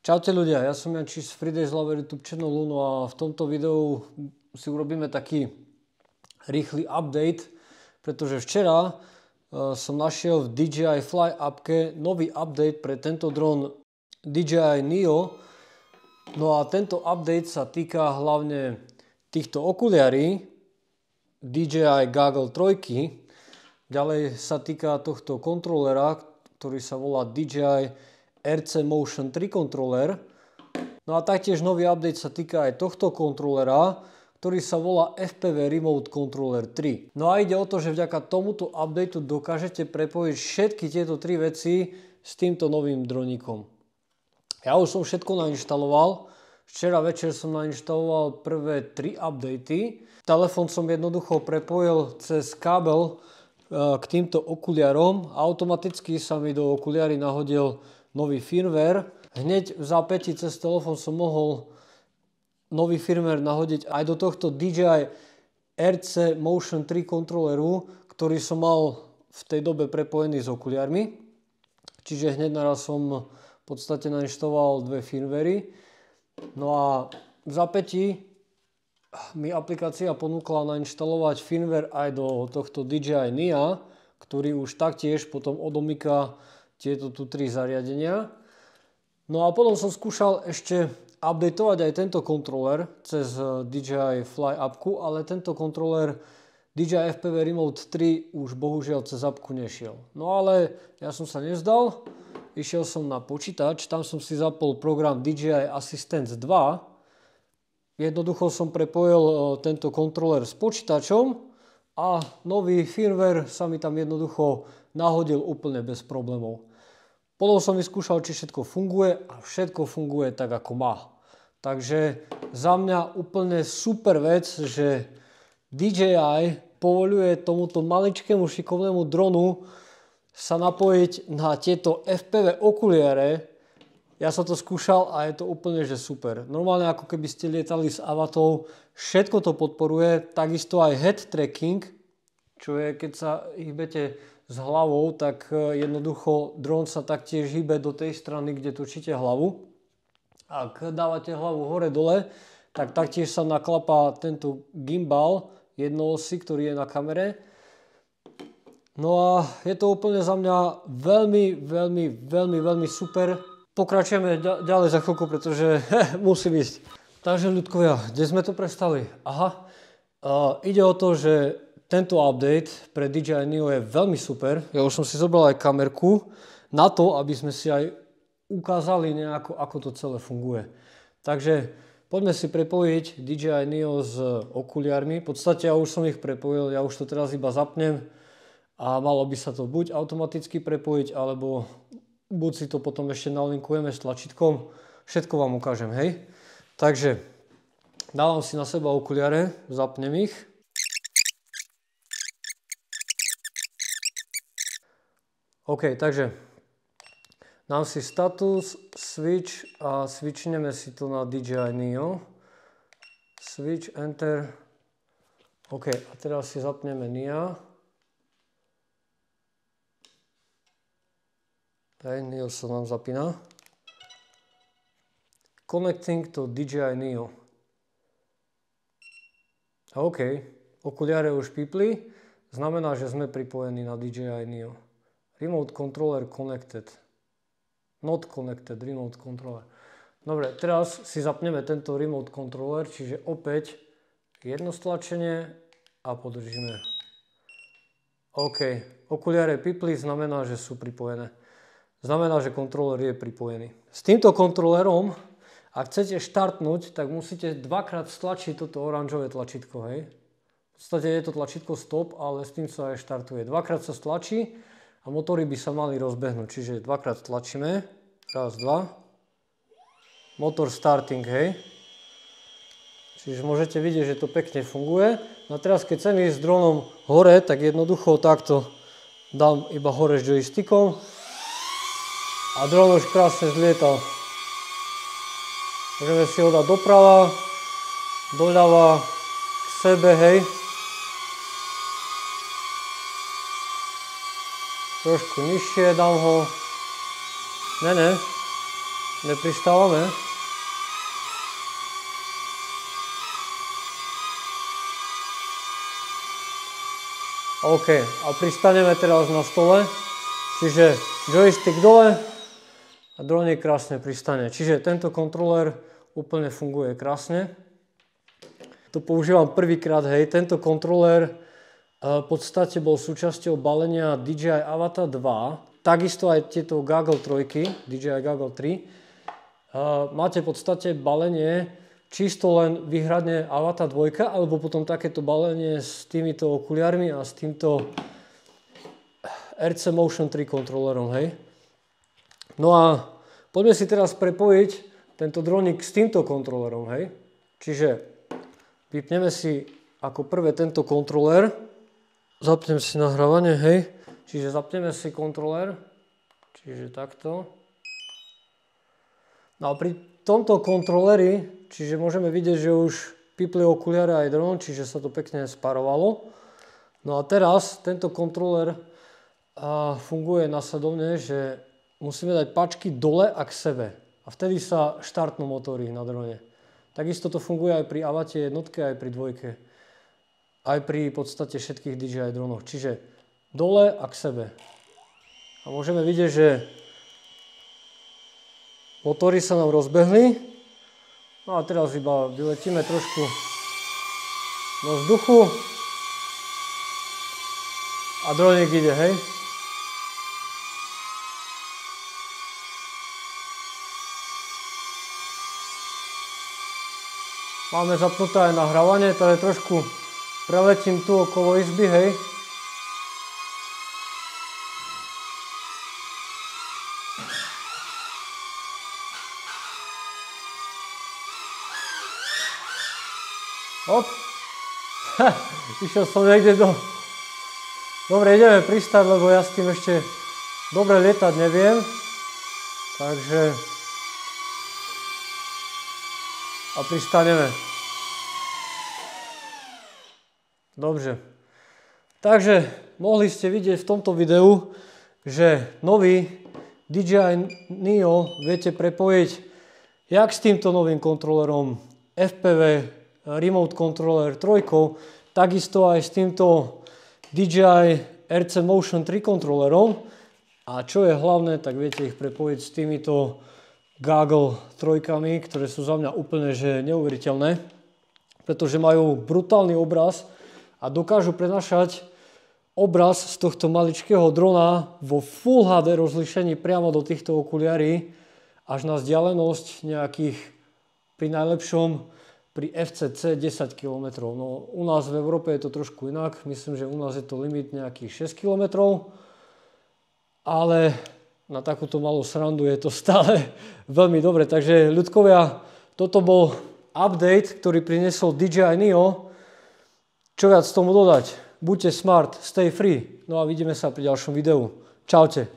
Čaute ľudia, ja som Janči z Fridays Lover YouTube channelu, no a v tomto videu si urobíme taký rýchly update, pretože včera som našiel v DJI Fly appke nový update pre tento dron DJI Neo. No a tento update sa týka hlavne týchto okuliarí DJI Goggle 3, ďalej sa týka tohto kontrolera, ktorý sa volá DJI RC Motion 3 controller. No a taktiež nový update sa týka aj tohto kontrolera, ktorý sa volá FPV Remote Controller 3. No a ide o to, že vďaka tomuto updateu dokážete prepojiť všetky tieto tri veci s týmto novým droníkom. Ja už som všetko nainštaloval. Včera večer som nainštaloval prvé 3 updaty. Telefón som jednoducho prepojil cez kábel k týmto okuliarom. Automaticky sa mi do okuliary nahodil nový firmware. Hneď v zápätí cez telefón som mohol nový firmware nahodiť aj do tohto DJI RC Motion 3 kontroleru, ktorý som mal v tej dobe prepojený s okuliarmi. Čiže hneď naraz som v podstate nainštaloval dve firmwary. No a v zápätí mi aplikácia ponúkla nainštalovať firmware aj do tohto DJI Neo, ktorý už taktiež potom odomýka tieto tu tri zariadenia. No a potom som skúšal ešte updateovať aj tento kontroler cez DJI Fly appku, ale tento kontroler DJI FPV Remote 3 už bohužiaľ cez appku nešiel. No ale ja som sa nevzdal, išiel som na počítač, tam som si zapol program DJI Assistant 2. Jednoducho som prepojil tento kontroler s počítačom a nový firmware sa mi tam jednoducho nahodil úplne bez problémov. Potom som vyskúšal, či všetko funguje a všetko funguje tak, ako má. Takže za mňa úplne super vec, že DJI povoľuje tomuto maličkému šikovnému dronu sa napojiť na tieto FPV okuliare. Ja som to skúšal a je to úplne že super. Normálne ako keby ste lietali s avatou, všetko to podporuje, takisto aj head tracking, čo je keď sa hýbete s hlavou, tak jednoducho dron sa taktiež hýbe do tej strany, kde točíte hlavu. Ak dávate hlavu hore-dole, tak taktiež sa naklapá tento gimbal jednoosy, ktorý je na kamere. No a je to úplne za mňa veľmi super. Pokračujeme ďalej za chvíľku, pretože musím ísť. Takže ľudkovia, kde sme to prestali? Aha, ide o to, že tento update pre DJI Neo je veľmi super. Ja už som si zobral aj kamerku na to, aby sme si aj ukázali nejako, ako to celé funguje. Takže poďme si prepojiť DJI Neo s okuliarmi. V podstate ja už som ich prepojil, ja už to teraz iba zapnem a malo by sa to buď automaticky prepojiť, alebo buď si to potom ešte nalinkujeme s tlačítkom. Všetko vám ukážem, hej. Takže dávam si na seba okuliare, zapnem ich. OK, takže dám si status, switch a switchneme si to na DJI Neo. Switch, enter. OK, a teraz si zapneme Neo. Neo sa nám zapína. Connecting to DJI Neo. OK, okuliare už pípli, znamená, že sme pripojení na DJI Neo. Remote controller connected. Not connected, remote controller. Dobre, teraz si zapneme tento remote controller, čiže opäť jedno stlačenie a podržíme. OK, okuliare pipli znamená, že sú pripojené. Znamená, že kontroler je pripojený. S týmto kontrolerom, ak chcete štartnúť, tak musíte dvakrát stlačiť toto oranžové tlačítko, hej. V podstate je to tlačítko stop, ale s tým sa aj štartuje. Dvakrát sa stlačí a motory by sa mali rozbehnúť, čiže dvakrát tlačíme. Raz, dva. Motor starting, hej. Čiže môžete vidieť, že to pekne funguje. No a teraz, keď chcem ísť s dronom hore, tak jednoducho takto dám iba hore s joystickom. A dron už krásne zlietal. Môžeme si ho dať doprava, doľava, k sebe, hej. Trošku nižšie dám ho. Ne. nepristávame. OK, a pristaneme teraz na stole, čiže joystick dole a droník krásne pristane. Čiže tento kontroler úplne funguje krásne. To používam prvýkrát, hej, tento kontroler v podstate bol súčasťou balenia DJI Avata 2, takisto aj tieto Goggle 3, DJI Goggle 3. Máte v podstate balenie čisto len výhradne Avata 2, alebo potom takéto balenie s týmito okuliarmi a s týmto RC Motion 3 kontrolerom, hej. No a poďme si teraz prepojiť tento droník s týmto kontrolerom, hej. Čiže vypneme si ako prvé tento kontroler, zapnem si nahrávanie, hej. Čiže zapneme si kontroler, čiže takto. No a pri tomto kontroleri, čiže môžeme vidieť, že už pipli okuliare aj dron, čiže sa to pekne sparovalo. No a teraz tento kontroler funguje nasledovne, že musíme dať pačky dole a k sebe. A vtedy sa štartnú motory na drone. Takisto to funguje aj pri Avate jednotke, aj pri dvojke. Aj pri v podstate všetkých DJI dronoch. Čiže dole a k sebe. A môžeme vidieť, že motory sa nám rozbehli. No a teraz iba vyletíme trošku do vzduchu. A droník ide, hej. Máme zapnuté aj nahrávanie, teda trošku preletím tu okolo izby, hej. Hop. Išiel som niekde do... Dobre, ideme pristať, lebo ja s tým ešte dobre lietať neviem. Takže... A pristaneme. Dobre. Takže mohli ste vidieť v tomto videu, že nový DJI Neo viete prepojiť jak s týmto novým kontrolerom FPV Remote Controller 3, takisto aj s týmto DJI RC Motion 3 kontrolerom. A čo je hlavné, tak viete ich prepojiť s týmito Goggle 3, ktoré sú za mňa úplne že neuveriteľné, pretože majú brutálny obraz a dokážu prenašať obraz z tohto maličkého drona vo Full HD rozlíšení priamo do týchto okuliarí až na vzdialenosť nejakých pri najlepšom pri FCC 10 km. No, u nás v Európe je to trošku inak, myslím, že u nás je to limit nejakých 6 km, ale na takúto malú srandu je to stále veľmi dobre. Takže ľudkovia, toto bol update, ktorý priniesol DJI Neo. Čo viac tomu dodať? Buďte smart, stay free. No a vidíme sa pri ďalšom videu. Čaute.